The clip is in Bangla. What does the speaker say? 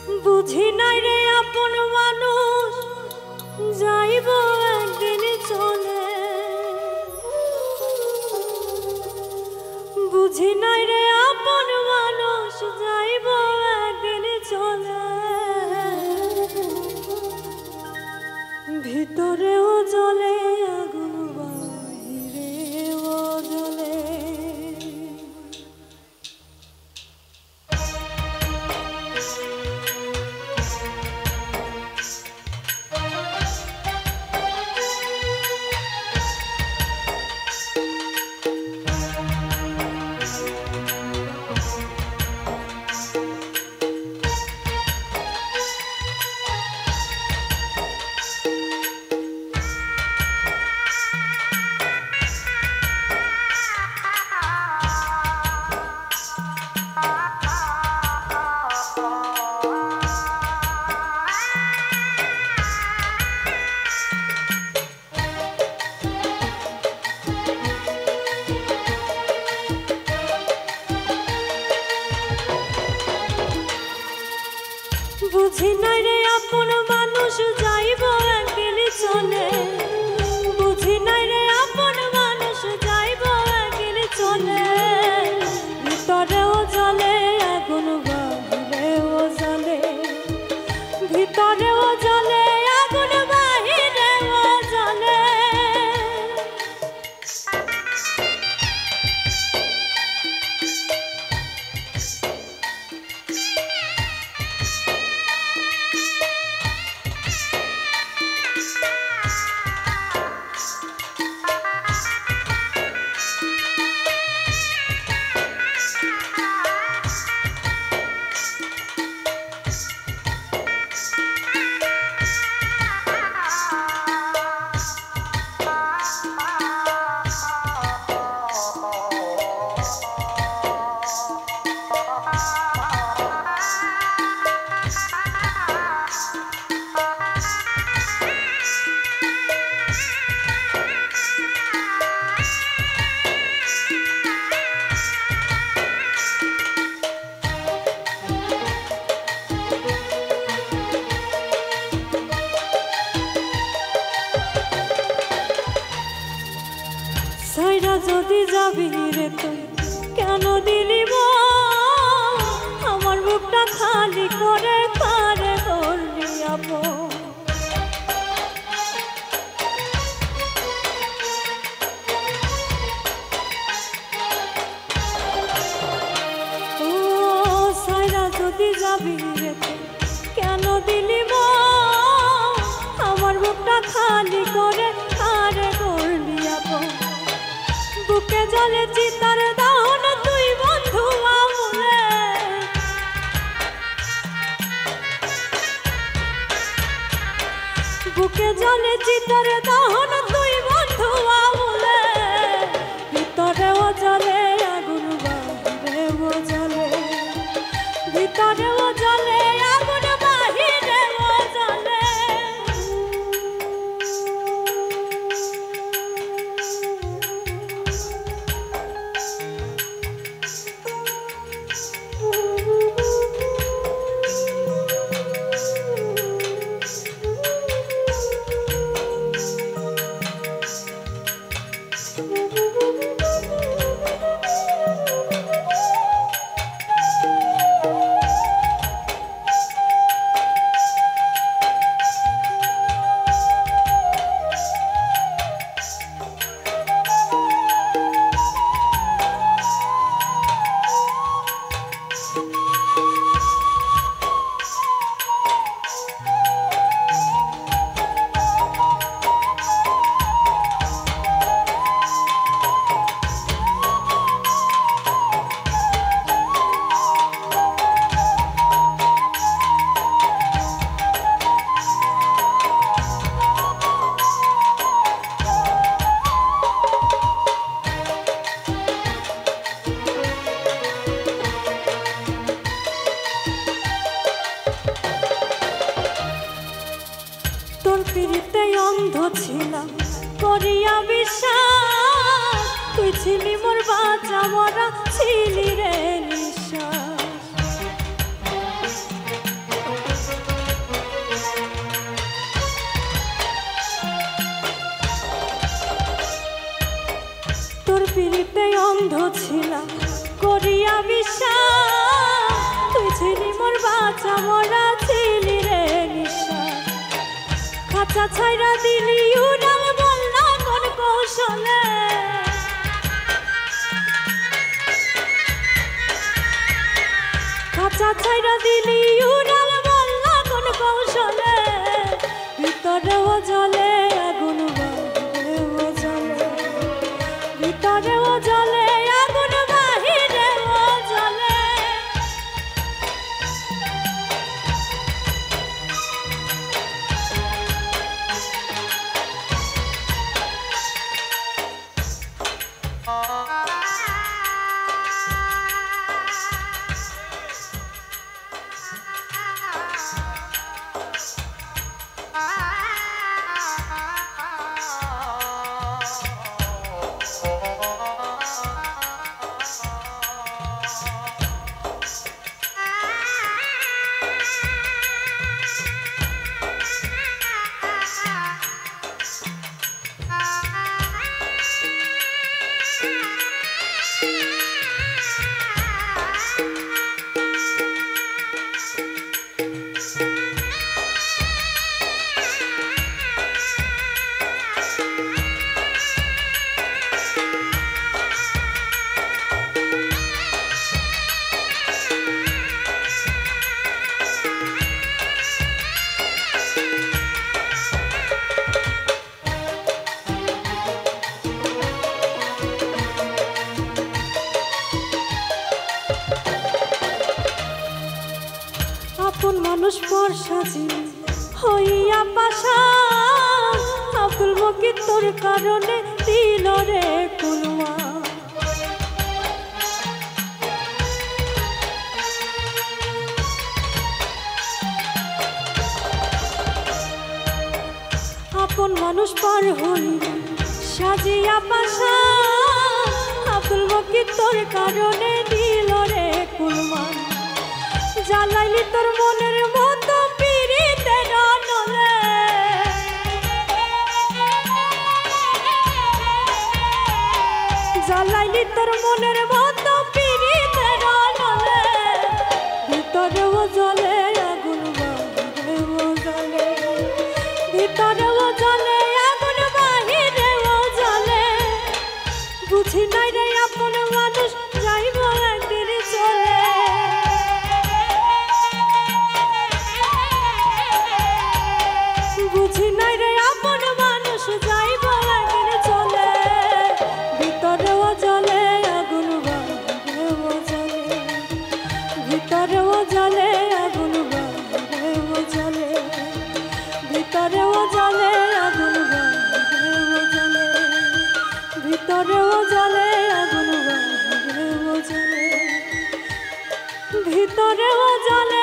বুঝি নাই রে আপন মানুষ যাইব একদিন চলে, বুঝি নাই রে আপন মানুষ যাইব একদিন চলে। ভিতরেও জ্বলে আগুন বাহিরেও জ্বলে। বুঝি নাই রে আপন মানুষ যাইব একদিন চলে, বুঝি নাই রে আপন মানুষ যাইব একদিন চলে। ভিতরেও জ্বলে আগুন বাহিরেও জ্বলে, ভিতরেও জ্বলে আগুন বাহিরেও জ্বলে। সাইরা যদি যাবি রে তুই কেন দিলি আমার বুকটা খালি করে পারে করলি আপন। ও সাইরা যদি যাবি রে তুই কেন দিলি আমার বুকটা খালি করে পারে করলি আপন। বুকে জলে চিতার দাহন তুই বন্ধু আমলে, বুকে জলে চিতার দাহন তুই বন্ধু আমলে। ভিতরেও জ্বলে আগুন বাহিরেও জ্বলে, ভিতরেও জ্বলে আগুন বাহিরেও জ্বলে। অন্ধ ছিলাম করিয়া বিশ্বাস, তুই ছিলি মোর বাঁচা মরা ছিলি রে নিঃশ্বাস। ছিলাম করিয়া বিশ্বাস, তুই ছিলি মোর বাঁচা মরা ছিলি রে নিঃশ্বাস। খাঁচা ছাইরা দিলি উড়াল বললা কোন কৌশলে, খাঁচা ছাইরা দিলি উড়াল বললা কোন কৌশলে। ভিতরেও জলে আগুন বাহিরেও জলে, ভিতরেও জলে আগুন বাহিরেও জলে। আপন মানুষ পর সাজি হইয়া পাশান, আব্দুল মকির তোর কারণে দিল রে কুলমা। আপন মানুষ পার হইল সাজিয়া পাশান, আব্দুল মকির তোর কারণে দিল রে কুলমা। জ্বালাইলি তোর মনের মতো পিরিতের নলে, জ্বালাইলি তোর মনের মতো পিরিতের নলে। ভিতরেও জলে আগুন বাহিরেও জলে, ভিতরেও জলে আগুন বাহিরেও জলে। বুঝি নাই রে আপন মানুষ যাইব একদিন চলে, বুঝি নাই রে আপন মানুষ যাইব একদিন চলে। ভিতরেও জলে আগুন বাহিরেও জলে, ভিতরেও জলে আগুন বাহিরেও জলে, ভিতরেও জলে আগুন বাহিরেও জলে, ভিতরেও জলে আগুন বাহিরেও জলে, ভিতরেও জলে